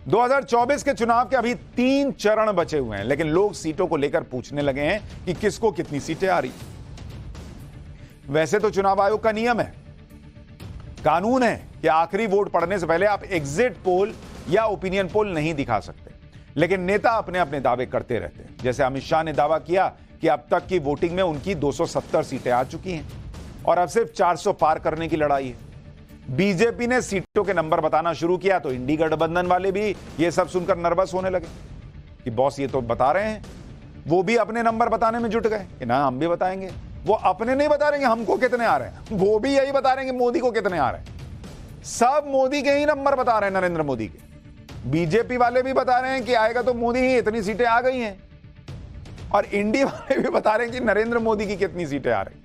2024 के चुनाव के अभी 3 चरण बचे हुए हैं, लेकिन लोग सीटों को लेकर पूछने लगे हैं कि किसको कितनी सीटें आ रही। वैसे तो चुनाव आयोग का नियम है, कानून है कि आखिरी वोट पड़ने से पहले आप एग्जिट पोल या ओपिनियन पोल नहीं दिखा सकते, लेकिन नेता अपने अपने दावे करते रहते हैं। जैसे अमित शाह ने दावा किया कि अब तक की वोटिंग में उनकी 270 सीटें आ चुकी हैं और अब सिर्फ 400 पार करने की लड़ाई है। बीजेपी ने सीटों के नंबर बताना शुरू किया तो इंडी गठबंधन वाले भी ये सब सुनकर नर्वस होने लगे कि बॉस ये तो बता रहे हैं, वो भी अपने नंबर बताने में जुट गए कि ना हम भी बताएंगे। वो अपने नहीं बता रहे हैं हमको कितने आ रहे हैं, वो भी यही बता रहे हैं कि मोदी को कितने आ रहे हैं। सब मोदी के ही नंबर बता रहे हैं, नरेंद्र मोदी के। बीजेपी वाले भी बता रहे हैं कि आएगा तो मोदी ही, इतनी सीटें आ गई हैं, और इंडी वाले भी बता रहे हैं कि नरेंद्र मोदी की कितनी सीटें आ रही।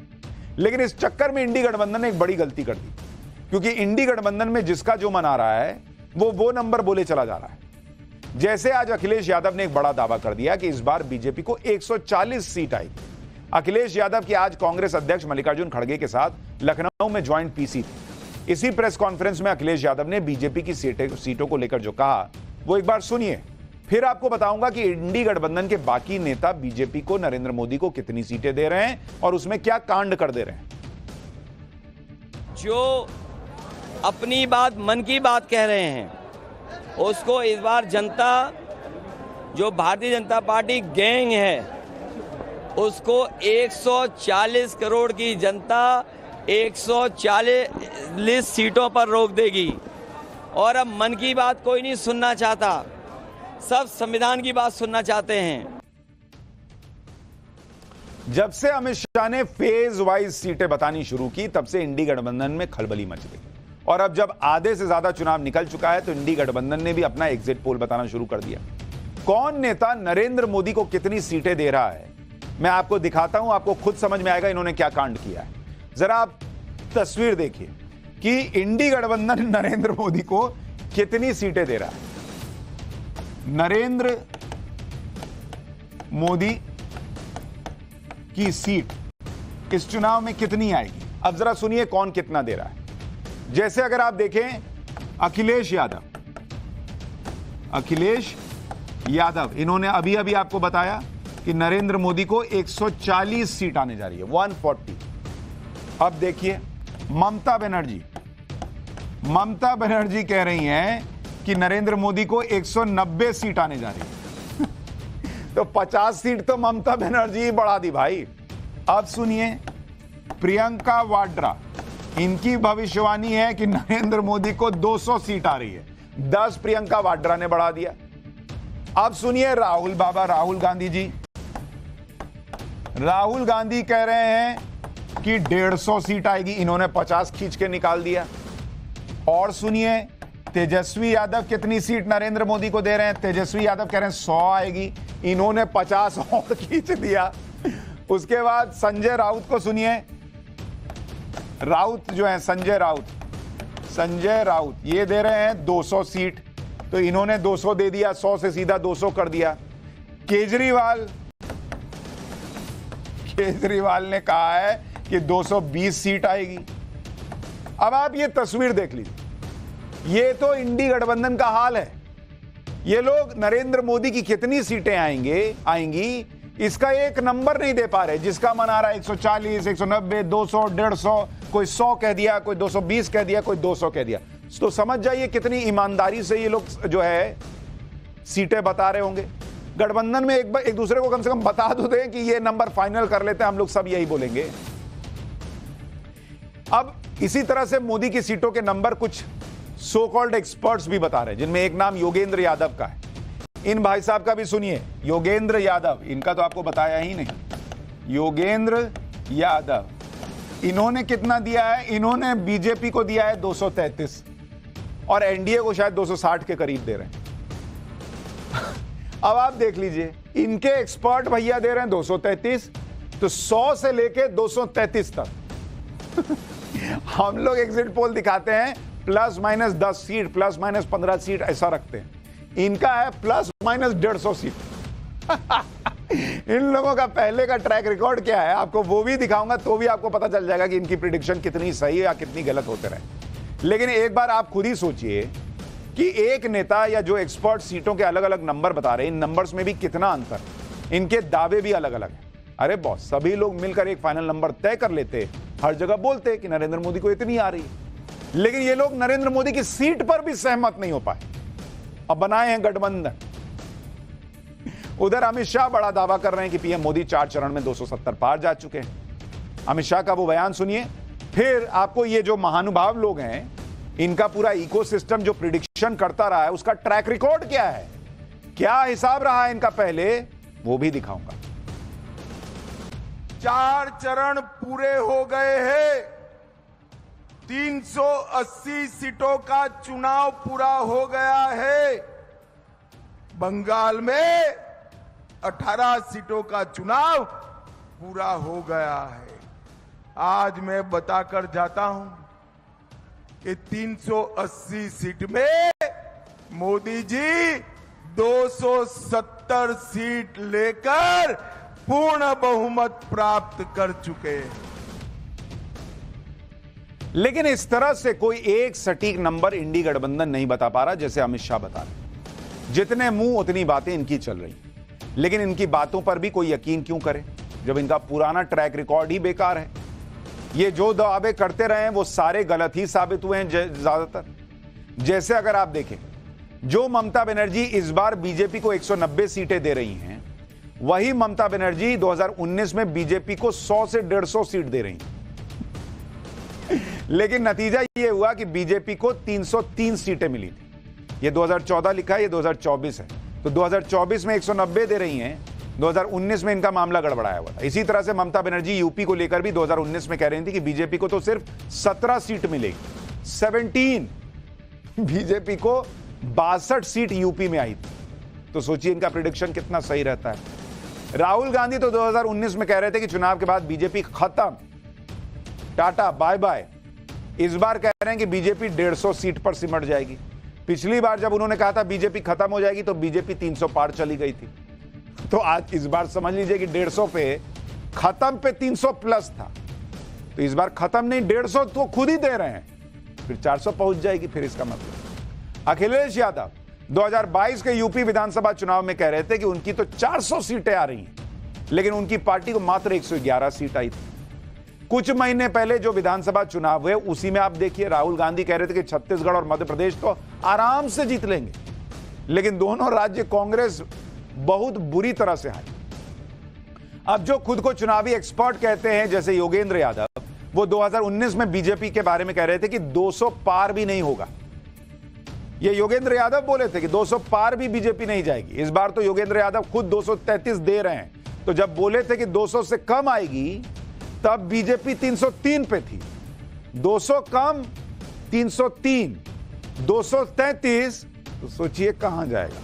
लेकिन इस चक्कर में इंडी गठबंधन ने एक बड़ी गलती कर दी, क्योंकि इंडी गठबंधन में जिसका जो मन आ रहा है वो नंबर बोले चला जा रहा है। जैसे आज अखिलेश यादव ने एक बड़ा दावा कर दिया कि इस बार बीजेपी को 140 सीट आएगी। अखिलेश यादव की आज कांग्रेस अध्यक्ष मल्लिकार्जुन खड़गे के साथ लखनऊ में ज्वाइंट पीसी थी। इसी प्रेस कॉन्फ्रेंस में अखिलेश यादव ने बीजेपी की सीटों को लेकर जो कहा वो एक बार सुनिए, फिर आपको बताऊंगा कि इंडी गठबंधन के बाकी नेता बीजेपी को, नरेंद्र मोदी को कितनी सीटें दे रहे हैं और उसमें क्या कांड कर दे रहे हैं। जो अपनी बात, मन की बात कह रहे हैं, उसको इस बार जनता, जो भारतीय जनता पार्टी गैंग है, उसको 140 करोड़ की जनता 140 सीटों पर रोक देगी। और अब मन की बात कोई नहीं सुनना चाहता, सब संविधान की बात सुनना चाहते हैं। जब से अमित शाह ने फेज वाइज सीटें बतानी शुरू की, तब से इंडी गठबंधन में खलबली मच गई। और अब जब आधे से ज्यादा चुनाव निकल चुका है तो इंडी गठबंधन ने भी अपना एग्जिट पोल बताना शुरू कर दिया। कौन नेता नरेंद्र मोदी को कितनी सीटें दे रहा है मैं आपको दिखाता हूं, आपको खुद समझ में आएगा इन्होंने क्या कांड किया है। जरा आप तस्वीर देखिए कि इंडी गठबंधन नरेंद्र मोदी को कितनी सीटें दे रहा है। नरेंद्र मोदी की सीट इस चुनाव में कितनी आएगी, अब जरा सुनिए कौन कितना दे रहा है। जैसे अगर आप देखें अखिलेश यादव, इन्होंने अभी अभी आपको बताया कि नरेंद्र मोदी को 140 सीट आने जा रही है, 140। अब देखिए ममता बनर्जी कह रही हैं कि नरेंद्र मोदी को 190 सीट आने जा रही है। तो 50 सीट तो ममता बनर्जी बढ़ा दी भाई। अब सुनिए प्रियंका वाड्रा, इनकी भविष्यवाणी है कि नरेंद्र मोदी को 200 सीट आ रही है, 10 प्रियंका वाड्रा ने बढ़ा दिया। अब सुनिए राहुल गांधी कह रहे हैं कि 150 सीट आएगी, इन्होंने 50 खींच के निकाल दिया। और सुनिए तेजस्वी यादव कितनी सीट नरेंद्र मोदी को दे रहे हैं, तेजस्वी यादव कह रहे हैं 100 आएगी, इन्होंने 50 और खींच दिया। उसके बाद संजय राउत को सुनिए, राउत जो है संजय राउत ये दे रहे हैं 200 सीट, तो इन्होंने 200 दे दिया, 100 से सीधा 200 कर दिया। केजरीवाल ने कहा है कि 220 सीट आएगी। अब आप ये तस्वीर देख लीजिए, ये तो इंडी गठबंधन का हाल है। ये लोग नरेंद्र मोदी की कितनी सीटें आएंगी इसका एक नंबर नहीं दे पा रहे। जिसका मन आ रहा है 140, 190, 200, 150, कोई 100 कह दिया, कोई 220 कह दिया, कोई 200 कह दिया। तो समझ जाइए कितनी ईमानदारी से ये लोग जो है सीटें बता रहे होंगे। गठबंधन में एक दूसरे को कम से कम बता तो दें कि ये नंबर फाइनल कर लेते हैं, हम लोग सब यही बोलेंगे। अब इसी तरह से मोदी की सीटों के नंबर कुछ सो कॉल्ड एक्सपर्ट्स भी बता रहे हैं, जिनमें एक नाम योगेंद्र यादव का है। इन भाई साहब का भी सुनिए, योगेंद्र यादव, इनका तो आपको बताया ही नहीं। योगेंद्र यादव इन्होंने कितना दिया है, इन्होंने बीजेपी को दिया है 233 और एनडीए को शायद 260 के करीब दे रहे हैं। अब आप देख लीजिए, इनके एक्सपर्ट भैया दे रहे हैं 233, तो 100 से लेके 233 तक। हम लोग एग्जिट पोल दिखाते हैं plus minus 10 seat, plus minus 15 seat ऐसा रखते हैं। इनका है प्लस माइनस 150 सीट। इन लोगों का पहले का ट्रैक रिकॉर्ड क्या है आपको वो भी दिखाऊंगा, तो भी आपको पता चल जाएगा कि इनकी प्रिडिक्शन कितनी सही है या कितनी गलत होते रहे। लेकिन एक बार आप खुद ही सोचिए कि एक नेता या जो एक्सपर्ट सीटों के अलग अलग नंबर बता रहे हैं, इन नंबर्स में भी कितना अंतर है, इनके दावे भी अलग अलग हैं। अरे बॉस, सभी लोग मिलकर एक फाइनल नंबर तय कर लेते, हर जगह बोलते कि नरेंद्र मोदी को इतनी आ रही है, लेकिन ये लोग नरेंद्र मोदी की सीट पर भी सहमत नहीं हो पाए, अब बनाए हैं गठबंधन। उधर अमित शाह बड़ा दावा कर रहे हैं कि पीएम मोदी 4 चरण में 270 पार जा चुके हैं। अमित शाह का वो बयान सुनिए, फिर आपको ये जो महानुभाव लोग हैं, इनका पूरा इकोसिस्टम जो प्रिडिक्शन करता रहा है, उसका ट्रैक रिकॉर्ड क्या है, क्या हिसाब रहा है इनका पहले, वो भी दिखाऊंगा। 4 चरण पूरे हो गए हैं। 380 सीटों का चुनाव पूरा हो गया है। बंगाल में 18 सीटों का चुनाव पूरा हो गया है। आज मैं बताकर जाता हूं कि 380 सीट में मोदी जी 270 सीट लेकर पूर्ण बहुमत प्राप्त कर चुके हैं। लेकिन इस तरह से कोई एक सटीक नंबर इंडी गठबंधन नहीं बता पा रहा, जैसे अमित शाह बता रहे। जितने मुंह उतनी बातें इनकी चल रही, लेकिन इनकी बातों पर भी कोई यकीन क्यों करे जब इनका पुराना ट्रैक रिकॉर्ड ही बेकार है। ये जो दावे करते रहे हैं वो सारे गलत ही साबित हुए हैं ज्यादातर। जैसे अगर आप देखें, जो ममता बनर्जी इस बार बीजेपी को 190 सीटें दे रही हैं, वही ममता बनर्जी 2019 में बीजेपी को 100 से 150 सीट दे रही हैं। लेकिन नतीजा यह हुआ कि बीजेपी को 303 सीटें मिली थी। ये 2014 लिखा है, ये 2024 है, तो 2024 में 190 दे रही हैं, 2019 में इनका मामला गड़बड़ाया हुआ था। इसी तरह से ममता बनर्जी यूपी को लेकर भी 2019 में कह रही थी कि बीजेपी को तो सिर्फ 17 सीट मिलेगी, 17। बीजेपी को 62 सीट यूपी में आई थी। तो सोचिए इनका प्रिडिक्शन कितना सही रहता है। राहुल गांधी तो 2019 में कह रहे थे कि चुनाव के बाद बीजेपी खत्म, टाटा बाय बाय। इस बार कह रहे हैं कि बीजेपी 150 सीट पर सिमट जाएगी। पिछली बार जब उन्होंने कहा था बीजेपी खत्म हो जाएगी तो बीजेपी 300 पार चली गई थी। तो आज इस बार समझ लीजिए कि 150 पे खत्म पे 300 प्लस था, तो इस बार खत्म नहीं 150 तो खुद ही दे रहे हैं, फिर 400 पहुंच जाएगी। फिर इसका मतलब अखिलेश यादव 2022 के यूपी विधानसभा चुनाव में कह रहे थे कि उनकी तो 400 सीटें आ रही हैं, लेकिन उनकी पार्टी को मात्र 111 सीट आई थी। कुछ महीने पहले जो विधानसभा चुनाव हुए उसी में आप देखिए, राहुल गांधी कह रहे थे कि छत्तीसगढ़ और मध्य प्रदेश तो आराम से जीत लेंगे, लेकिन दोनों राज्य कांग्रेस बहुत बुरी तरह से हारी। अब जो खुद को चुनावी एक्सपर्ट कहते हैं जैसे योगेंद्र यादव, वो 2019 में बीजेपी के बारे में कह रहे थे कि 200 पार भी नहीं होगा। ये योगेंद्र यादव बोले थे कि 200 पार भी बीजेपी नहीं जाएगी। इस बार तो योगेंद्र यादव खुद 233 दे रहे हैं। तो जब बोले थे कि 200 से कम आएगी तब बीजेपी 303 पे थी। 200 कम 303, 233, तो सोचिए कहां जाएगा।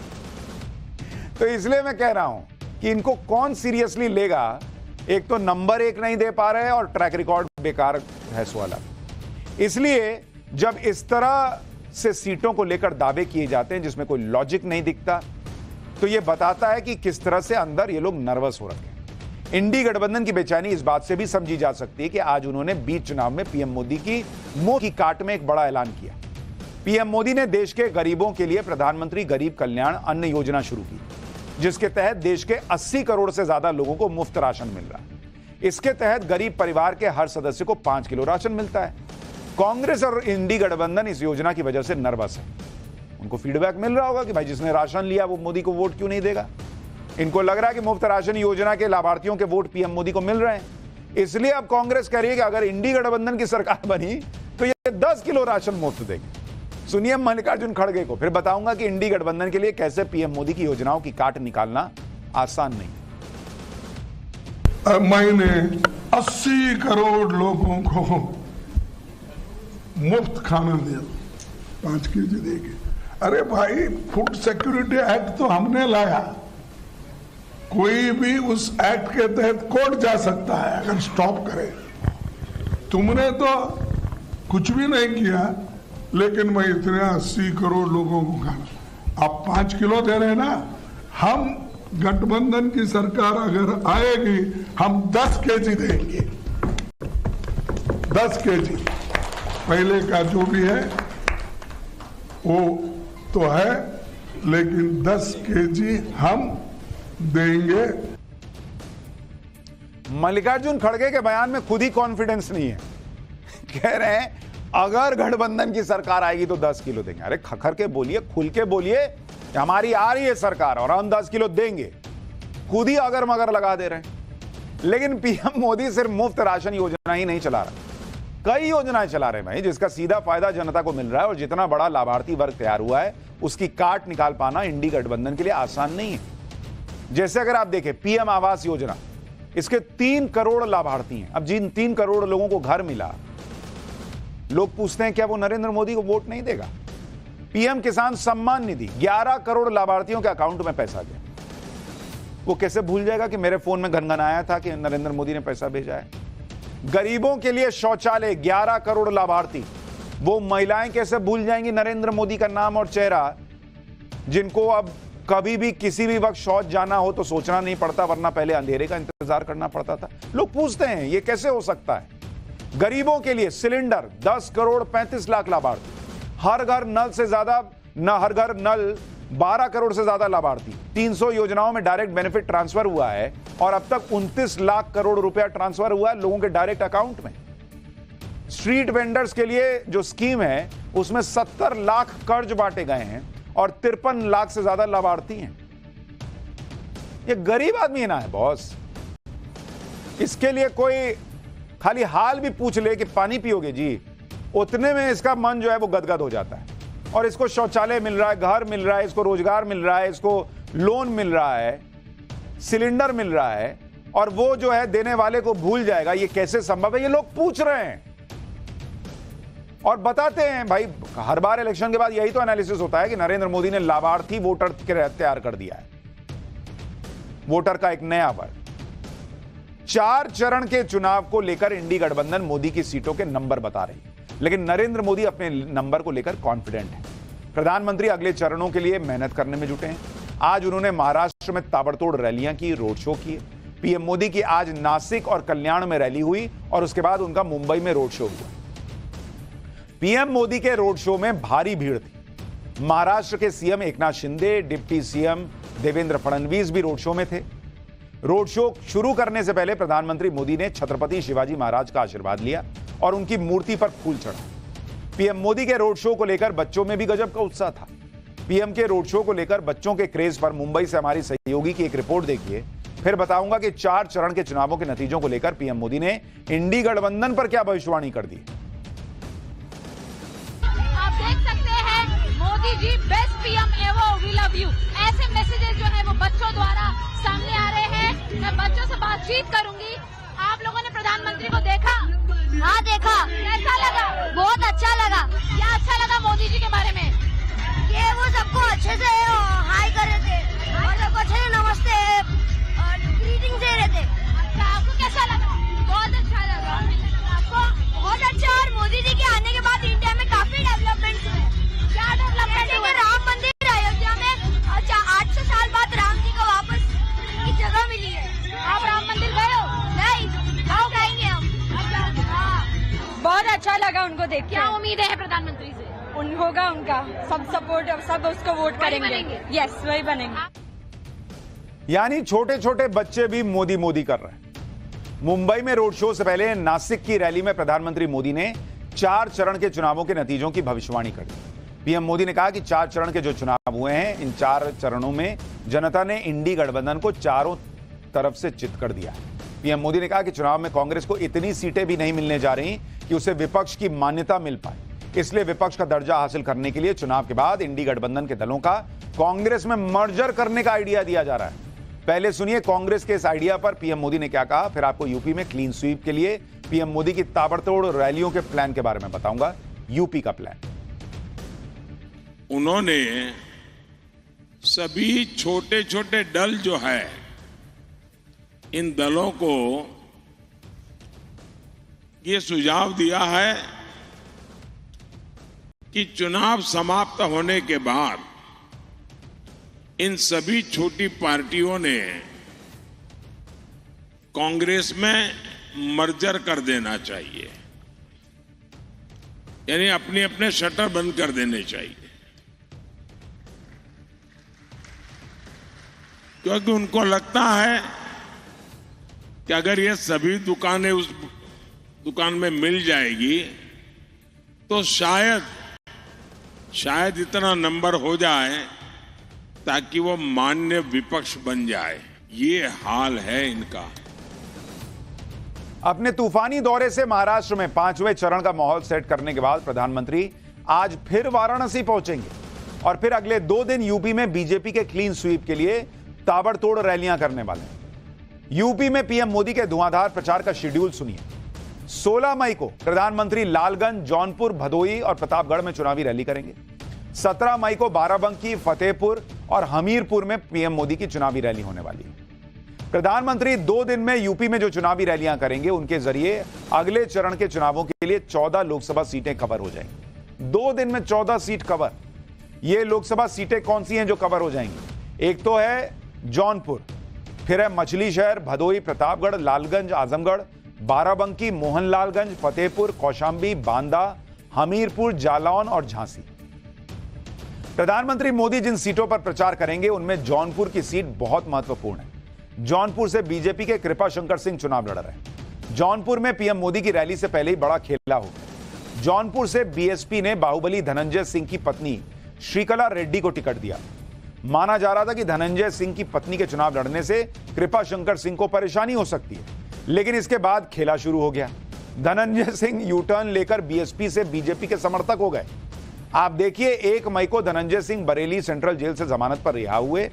तो इसलिए मैं कह रहा हूं कि इनको कौन सीरियसली लेगा। एक तो नंबर एक नहीं दे पा रहे हैं और ट्रैक रिकॉर्ड बेकार है सवाल। इसलिए जब इस तरह से सीटों को लेकर दावे किए जाते हैं जिसमें कोई लॉजिक नहीं दिखता, तो यह बताता है कि किस तरह से अंदर ये लोग नर्वस हो रखे हैं। इंडी गठबंधन की बेचैनी इस बात से भी समझी जा सकती है कि आज उन्होंने बीच चुनाव में पीएम मोदी की मुंह की काट में एक बड़ा ऐलान किया। पीएम मोदी ने देश के गरीबों के लिए प्रधानमंत्री गरीब कल्याण अन्न योजना शुरू की, जिसके तहत देश के 80 करोड़ से ज्यादा लोगों को मुफ्त राशन मिल रहा है। इसके तहत गरीब परिवार के हर सदस्य को 5 किलो राशन मिलता है। कांग्रेस और इंडी गठबंधन इस योजना की वजह से नर्वस है। उनको फीडबैक मिल रहा होगा कि भाई जिसने राशन लिया वो मोदी को वोट क्यों नहीं देगा। इनको लग रहा है कि मुफ्त राशन योजना के लाभार्थियों के वोट पीएम मोदी को मिल रहे हैं। इसलिए अब कांग्रेस कह रही है कि अगर इंडी गठबंधन की सरकार बनी तो ये 10 किलो राशन मुफ्त देगी। सुनिए मल्लिकार्जुन खड़गे को, फिर बताऊंगा कि इंडी गठबंधन के लिए कैसे पीएम मोदी की योजनाओं की काट निकालना आसान नहीं। मैंने 80 करोड़ लोगों को मुफ्त खाना दिया, 5 केजी देके। अरे भाई, फूड सिक्योरिटी एक्ट तो हमने लाया, कोई भी उस एक्ट के तहत कोर्ट जा सकता है अगर स्टॉप करे। तुमने तो कुछ भी नहीं किया, लेकिन मैं इतने 80 करोड़ लोगों को खाना, आप 5 किलो दे रहे हैं ना। हम गठबंधन की सरकार अगर आएगी हम 10 केजी देंगे, 10 केजी। पहले का जो भी है वो तो है, लेकिन 10 केजी हम देंगे। मल्लिकार्जुन खड़गे के बयान में खुद ही कॉन्फिडेंस नहीं है। कह रहे हैं अगर गठबंधन की सरकार आएगी तो 10 किलो देंगे। अरे खखर के बोलिए, खुल के बोलिए, हमारी आ रही है सरकार और हम 10 किलो देंगे। खुद ही अगर मगर लगा दे रहे हैं। लेकिन पीएम मोदी सिर्फ मुफ्त राशन योजना ही नहीं चला रहा, कई योजनाएं चला रहे हैं भाई, जिसका सीधा फायदा जनता को मिल रहा है। और जितना बड़ा लाभार्थी वर्ग तैयार हुआ है उसकी काट निकाल पाना इंडी गठबंधन के लिए आसान नहीं है। जैसे अगर आप देखें पीएम आवास योजना, इसके 3 करोड़ लाभार्थी हैं। अब जिन 3 करोड़ लोगों को घर मिला, लोग पूछते हैं क्या वो नरेंद्र मोदी को वोट नहीं देगा? पीएम किसान सम्मान निधि 11 करोड़ लाभार्थियों के अकाउंट में पैसा गया। वो कैसे भूल जाएगा कि मेरे फोन में घनघनाया था कि नरेंद्र मोदी ने पैसा भेजा है? गरीबों के लिए शौचालय 11 करोड़ लाभार्थी, वो महिलाएं कैसे भूल जाएंगी नरेंद्र मोदी का नाम और चेहरा, जिनको अब कभी भी किसी भी वक्त शौच जाना हो तो सोचना नहीं पड़ता, वरना पहले अंधेरे का इंतजार करना पड़ता था। लोग पूछते हैं ये कैसे हो सकता है? गरीबों के लिए सिलेंडर 10 करोड़ 35 लाख लाभार्थी, हर घर नल से ज्यादा न, हर घर नल 12 करोड़ से ज्यादा लाभार्थी, 300 योजनाओं में डायरेक्ट बेनिफिट ट्रांसफर हुआ है और अब तक 29 लाख करोड़ रुपया ट्रांसफर हुआ है लोगों के डायरेक्ट अकाउंट में। स्ट्रीट वेंडर्स के लिए जो स्कीम है उसमें 70 लाख कर्ज बांटे गए हैं और 53 लाख से ज्यादा लाभार्थी हैं। ये गरीब आदमी ना है बॉस, इसके लिए कोई खाली हाल भी पूछ ले कि पानी पियोगे जी, उतने में इसका मन जो है वो गदगद हो जाता है। और इसको शौचालय मिल रहा है, घर मिल रहा है, इसको रोजगार मिल रहा है, इसको लोन मिल रहा है, सिलेंडर मिल रहा है, और वो जो है देने वाले को भूल जाएगा। ये कैसे संभव है? ये लोग पूछ रहे हैं और बताते हैं भाई। हर बार इलेक्शन के बाद यही तो एनालिसिस होता है कि नरेंद्र मोदी ने लाभार्थी वोटर तैयार कर दिया है, वोटर का एक नया वर्ग। 4 चरण के चुनाव को लेकर इंडी गठबंधन मोदी की सीटों के नंबर बता रही है, लेकिन नरेंद्र मोदी अपने नंबर को लेकर कॉन्फिडेंट है। प्रधानमंत्री अगले चरणों के लिए मेहनत करने में जुटे हैं। आज उन्होंने महाराष्ट्र में ताबड़तोड़ रैलियां की, रोड शो किए। पीएम मोदी की आज नासिक और कल्याण में रैली हुई और उसके बाद उनका मुंबई में रोड शो हुआ। पीएम मोदी के रोड शो में भारी भीड़ थी। महाराष्ट्र के CM Eknath Shinde, deputy CM Devendra Fadnavis भी रोड शो में थे। रोड शो शुरू करने से पहले प्रधानमंत्री मोदी ने छत्रपति शिवाजी महाराज का आशीर्वाद लिया और उनकी मूर्ति पर फूल चढ़ा। पीएम मोदी के रोड शो को लेकर बच्चों में भी गजब का उत्साह था। पीएम के रोड शो को लेकर बच्चों के क्रेज पर मुंबई से हमारी सहयोगी की एक रिपोर्ट देखिए, फिर बताऊंगा कि 4 चरण के चुनावों के नतीजों को लेकर पीएम मोदी ने इंडी गठबंधन पर क्या भविष्यवाणी कर दी। आप देख सकते हैं Modi ji best PM ever, we love you, ऐसे मैसेजेस जो है वो बच्चों द्वारा सामने आ रहे हैं। मैं बच्चों से बातचीत करूंगी। आप लोगों ने प्रधानमंत्री को देखा? हाँ देखा। कैसा लगा? बहुत अच्छा लगा। क्या अच्छा लगा मोदी जी के बारे में? ये वो सबको अच्छे से हाई कर रहे थे और सबको अच्छे से नमस्ते और ग्रीटिंग दे रहे थे। अच्छा, आपको कैसा लगा? बहुत अच्छा लगा। आपको बहुत अच्छा। और मोदी जी के आने के बाद इंडिया में काफी डेवलपमेंट हुए। क्या डेवलपमेंट हुआ? राम मंदिर अयोध्या में 800 साल बाद राम जी को वापस की जगह मिली है। आप राम मंदिर गए हो? नहीं, आओ जाएंगे हम। बहुत अच्छा लगा उनको देख के। क्या उम्मीद है प्रधानमंत्री से? होगा उनका सब सपोर्ट, सब उसको वोट करेंगे। यस, वही बनेंगे। यानी छोटे छोटे बच्चे भी मोदी मोदी कर रहे हैं। मुंबई में रोड शो से पहले नासिक की रैली में प्रधानमंत्री मोदी ने 4 चरण के चुनावों के नतीजों की भविष्यवाणी कर दी। पीएम मोदी ने कहा कि 4 चरण के जो चुनाव हुए हैं, इन 4 चरणों में जनता ने इंडी गठबंधन को चारों तरफ से चित कर दिया है। पीएम मोदी ने कहा कि चुनाव में कांग्रेस को इतनी सीटें भी नहीं मिलने जा रही कि उसे विपक्ष की मान्यता मिल पाए। इसलिए विपक्ष का दर्जा हासिल करने के लिए चुनाव के बाद इंडी गठबंधन के दलों का कांग्रेस में मर्जर करने का आइडिया दिया जा रहा है। पहले सुनिए कांग्रेस के इस आइडिया पर पीएम मोदी ने क्या कहा, फिर आपको यूपी में क्लीन स्वीप के लिए पीएम मोदी की ताबड़तोड़ रैलियों के प्लान के बारे में बताऊंगा। यूपी का प्लान, उन्होंने सभी छोटे छोटे दल जो है, इन दलों को ये सुझाव दिया है कि चुनाव समाप्त होने के बाद इन सभी छोटी पार्टियों ने कांग्रेस में मर्जर कर देना चाहिए, यानी अपने अपने शटर बंद कर देने चाहिए। क्योंकि उनको लगता है कि अगर ये सभी दुकानें उस दुकान में मिल जाएगी तो शायद इतना नंबर हो जाए ताकि वो मान्य विपक्ष बन जाए। ये हाल है इनका। अपने तूफानी दौरे से महाराष्ट्र में 5वें चरण का माहौल सेट करने के बाद प्रधानमंत्री आज फिर वाराणसी पहुंचेंगे और फिर अगले 2 दिन यूपी में बीजेपी के क्लीन स्वीप के लिए ताबड़तोड़ रैलियां करने वाले हैं। यूपी में पीएम मोदी के धुआंधार प्रचार का शेड्यूल सुनिए। 16 मई को प्रधानमंत्री लालगंज, जौनपुर, भदोही और प्रतापगढ़ में चुनावी रैली करेंगे। 17 मई को बाराबंकी, फतेहपुर और हमीरपुर में पीएम मोदी की चुनावी रैली होने वाली है। प्रधानमंत्री 2 दिन में यूपी में जो चुनावी रैलियां करेंगे उनके जरिए अगले चरण के चुनावों के लिए 14 लोकसभा सीटें कवर हो जाएंगी। 2 दिन में 14 सीट कवर। ये लोकसभा सीटें कौन सी हैं जो कवर हो जाएंगी? एक तो है जौनपुर, फिर है मछली शहर, भदोही, प्रतापगढ़, लालगंज, आजमगढ़, बाराबंकी, मोहनलालगंज, फतेहपुर, कौशांबी, बांदा, हमीरपुर, जालौन और झांसी। प्रधानमंत्री मोदी जिन सीटों पर प्रचार करेंगे उनमें जौनपुर की सीट बहुत महत्वपूर्ण है। जौनपुर से बीजेपी के कृपा शंकर सिंह चुनाव लड़ रहे हैं। जौनपुर में पीएम मोदी की रैली से पहले ही बड़ा खेला हो गया। जौनपुर से बीएसपी ने बाहुबली धनंजय सिंह की पत्नी श्रीकला रेड्डी को टिकट दिया। माना जा रहा था कि धनंजय सिंह की पत्नी के चुनाव लड़ने से कृपा शंकर सिंह को परेशानी हो सकती है, लेकिन इसके बाद खेला शुरू हो गया। धनंजय सिंह यू टर्न लेकर बीएसपी से बीजेपी के समर्थक हो गए। आप देखिए, 1 मई को धनंजय सिंह बरेली सेंट्रल जेल से जमानत पर रिहा हुए।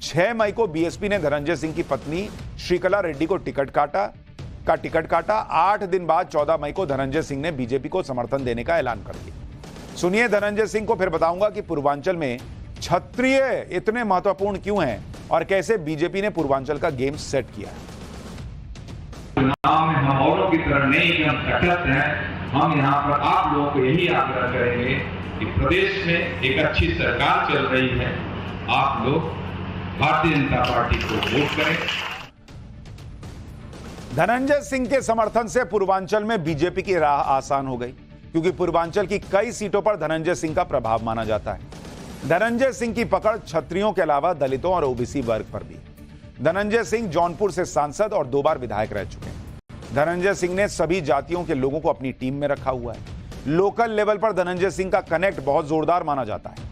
6 मई को बीएसपी ने धनंजय सिंह की पत्नी श्रीकला रेड्डी को टिकट काटा। 8 दिन बाद 14 मई को धनंजय सिंह ने बीजेपी को समर्थन देने का ऐलान कर दिया। सुनिए धनंजय सिंह को, फिर बताऊंगा कि पूर्वांचल में क्षत्रिय इतने महत्वपूर्ण क्यों हैं और कैसे बीजेपी ने पूर्वांचल का गेम सेट किया है। चुनाव में हम औरों की तरह नहीं कि हम तटस्थ हैं। हम यहाँ पर आप लोगों को यही आग्रह करेंगे कि प्रदेश में एक अच्छी सरकार चल रही है, आप लोग भारतीय जनता पार्टी को वोट करें। धनंजय सिंह के समर्थन से पूर्वांचल में बीजेपी की राह आसान हो गई, क्योंकि पूर्वांचल की कई सीटों पर धनंजय सिंह का प्रभाव माना जाता है। धनंजय सिंह की पकड़ क्षत्रियों के अलावा दलितों और ओबीसी वर्ग पर भी। धनंजय सिंह जौनपुर से सांसद और 2 बार विधायक रह चुके हैं। धनंजय सिंह ने सभी जातियों के लोगों को अपनी टीम में रखा हुआ है। लोकल लेवल पर धनंजय सिंह का कनेक्ट बहुत जोरदार माना जाता है।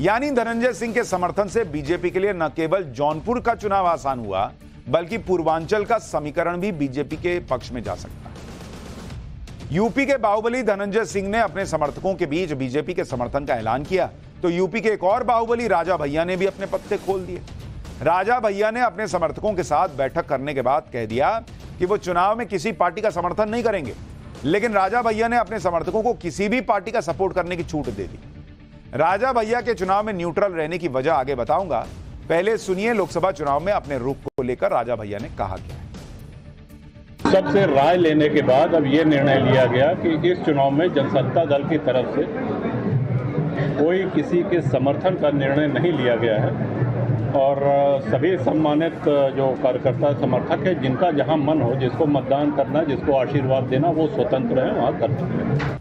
यानी धनंजय सिंह के समर्थन से बीजेपी के लिए न केवल जौनपुर का चुनाव आसान हुआ, बल्कि पूर्वांचल का समीकरण भी बीजेपी के पक्ष में जा सकता है। यूपी के बाहुबली धनंजय सिंह ने अपने समर्थकों के बीच बीजेपी के समर्थन का ऐलान किया, तो यूपी के एक और बाहुबली राजा भैया ने भी अपने पत्ते खोल दिए। राजा भैया ने अपने समर्थकों के साथ बैठक करने के बाद कह दिया कि वो चुनाव में किसी पार्टी का समर्थन नहीं करेंगे, लेकिन राजा भैया ने अपने समर्थकों को किसी भी पार्टी का सपोर्ट करने की छूट दे दी। राजा भैया के चुनाव में न्यूट्रल रहने की वजह आगे बताऊंगा, पहले सुनिए लोकसभा चुनाव में अपने रुख को लेकर राजा भैया ने कहा क्या है। सबसे राय लेने के बाद अब ये निर्णय लिया गया कि इस चुनाव में जनसत्ता दल की तरफ से कोई किसी के समर्थन का निर्णय नहीं लिया गया है और सभी सम्मानित जो कार्यकर्ता समर्थक है, जिनका जहां मन हो, जिसको मतदान करना, जिसको आशीर्वाद देना, वो स्वतंत्र है, वहां कर सकते हैं।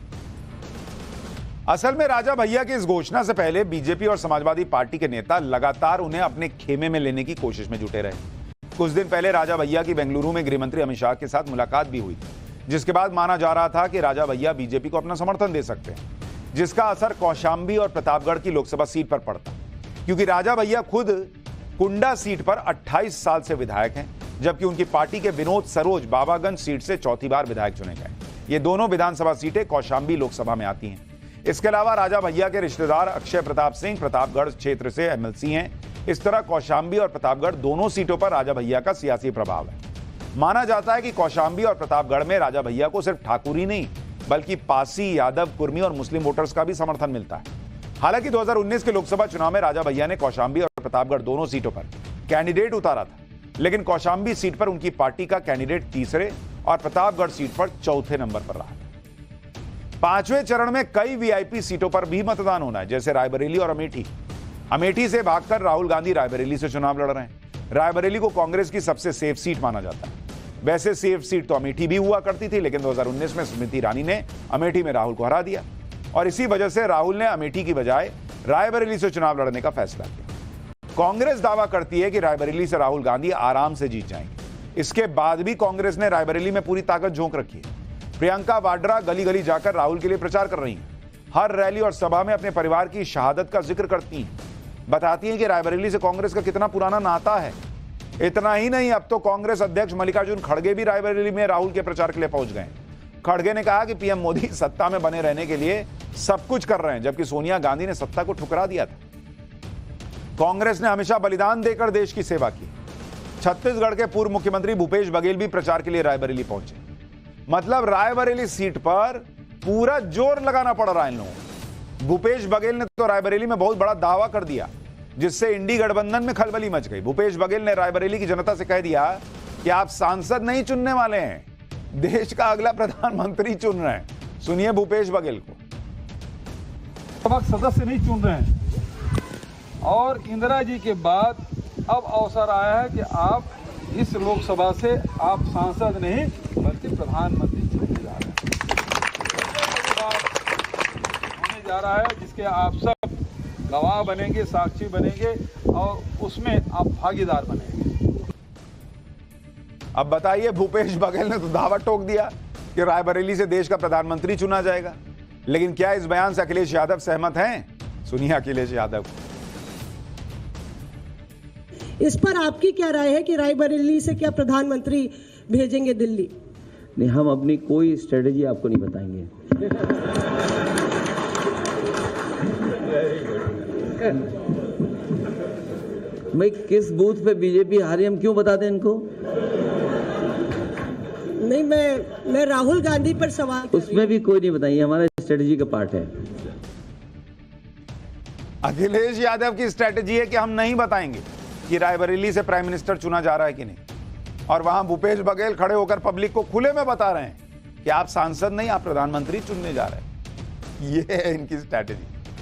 असल में राजा भैया की इस घोषणा से पहले बीजेपी और समाजवादी पार्टी के नेता लगातार उन्हें अपने खेमे में लेने की कोशिश में जुटे रहे। कुछ दिन पहले राजा भैया की बेंगलुरु में गृहमंत्री अमित शाह के साथ मुलाकात भी हुई, जिसके बाद माना जा रहा था कि राजा भैया बीजेपी को अपना समर्थन दे सकते हैं, जिसका असर कौशांबी और प्रतापगढ़ की लोकसभा सीट पर पड़ता, क्योंकि राजा भैया खुद कुंडा सीट पर 28 साल से विधायक हैं, जबकि उनकी पार्टी के विनोद सरोज बाबागंज सीट से 4थी बार विधायक चुने गए। ये दोनों विधानसभा सीटें कौशांबी लोकसभा में आती हैं। इसके अलावा राजा भैया के रिश्तेदार अक्षय प्रताप सिंह प्रतापगढ़ क्षेत्र से एमएलसी हैं। इस तरह कौशांबी और प्रतापगढ़ दोनों सीटों पर राजा भैया का सियासी प्रभाव है। माना जाता है कि कौशांबी और प्रतापगढ़ में राजा भैया को सिर्फ ठाकुर ही नहीं, बल्कि पासी, यादव, कुर्मी और मुस्लिम वोटर्स का भी समर्थन मिलता है। हालांकि 2019 के लोकसभा चुनाव में राजा भैया ने कौशांबी और प्रतापगढ़ दोनों सीटों पर कैंडिडेट उतारा था, लेकिन कौशांबी सीट पर उनकी पार्टी का कैंडिडेट तीसरे और प्रतापगढ़ सीट पर 4थे नंबर पर रहा। 5वें चरण में कई वीआईपी सीटों पर भी मतदान होना है, जैसे रायबरेली और अमेठी। अमेठी से भागकर राहुल गांधी रायबरेली से चुनाव लड़ रहे हैं। रायबरेली को कांग्रेस की सबसे सेफ सीट माना जाता है। वैसे सेफ सीट तो अमेठी भी हुआ करती थी, लेकिन 2019 में स्मृति ईरानी ने अमेठी में राहुल को हरा दिया और इसी वजह से राहुल ने अमेठी की बजाय रायबरेली से चुनाव लड़ने का फैसला किया। कांग्रेस दावा करती है कि रायबरेली से राहुल गांधी आराम से जीत जाएंगे। इसके बाद भी कांग्रेस ने रायबरेली में पूरी ताकत झोंक रखी है। प्रियंका वाड्रा गली गली जाकर राहुल के लिए प्रचार कर रही हैं। हर रैली और सभा में अपने परिवार की शहादत का जिक्र करती हैं, बताती हैं कि रायबरेली से कांग्रेस का कितना पुराना नाता है। इतना ही नहीं, अब तो कांग्रेस अध्यक्ष मल्लिकार्जुन खड़गे भी रायबरेली में राहुल के प्रचार के लिए पहुंच गए। खड़गे ने कहा कि पीएम मोदी सत्ता में बने रहने के लिए सब कुछ कर रहे हैं, जबकि सोनिया गांधी ने सत्ता को ठुकरा दिया था। कांग्रेस ने हमेशा बलिदान देकर देश की सेवा की। छत्तीसगढ़ के पूर्व मुख्यमंत्री भूपेश बघेल भी प्रचार के लिए रायबरेली पहुंचे। मतलब रायबरेली सीट पर पूरा जोर लगाना पड़ रहा है इन लोगों को। भूपेश बघेल ने तो रायबरेली में बहुत बड़ा दावा कर दिया, जिससे इंडी गठबंधन में खलबली मच गई। भूपेश बघेल ने रायबरेली की जनता से कह दिया कि आप सांसद नहीं चुनने वाले हैं, देश का अगला प्रधानमंत्री चुन रहे हैं। सुनिए भूपेश बघेल को। सदस्य नहीं चुन रहे हैं और इंदिरा जी के बाद अब अवसर आया है कि आप इस लोकसभा से आप सांसद नहीं बल्कि प्रधानमंत्री चुने जा रहे हैं। होने जा रहा है जिसके आप सब गवाह बनेंगे, साक्षी बनेंगे और उसमें आप भागीदार बनेंगे। अब बताइए, भूपेश बघेल ने तो दावा ठोक दिया कि रायबरेली से देश का प्रधानमंत्री चुना जाएगा, लेकिन क्या इस बयान से अखिलेश यादव सहमत हैं? सुनिए अखिलेश यादव। इस पर आपकी क्या राय है कि रायबरेली से क्या प्रधानमंत्री भेजेंगे दिल्ली? नहीं, हम अपनी कोई स्ट्रेटेजी आपको नहीं बताएंगे। भाई किस बूथ पे बीजेपी हारी हम क्यों बता दें इनको? नहीं, मैं राहुल गांधी पर सवाल उसमें भी कोई नहीं बताइए, हमारा स्ट्रेटेजी का पार्ट है। अखिलेश यादव की स्ट्रेटेजी है कि हम नहीं बताएंगे कि रायबरेली से प्राइम मिनिस्टर चुना जा रहा है कि नहीं, और वहां भूपेश बघेल खड़े होकर पब्लिक को खुले में बता रहे हैं कि आप सांसद नहीं, आप प्रधानमंत्री चुनने जा रहे हैं। ये है इनकी स्ट्रेटेजी।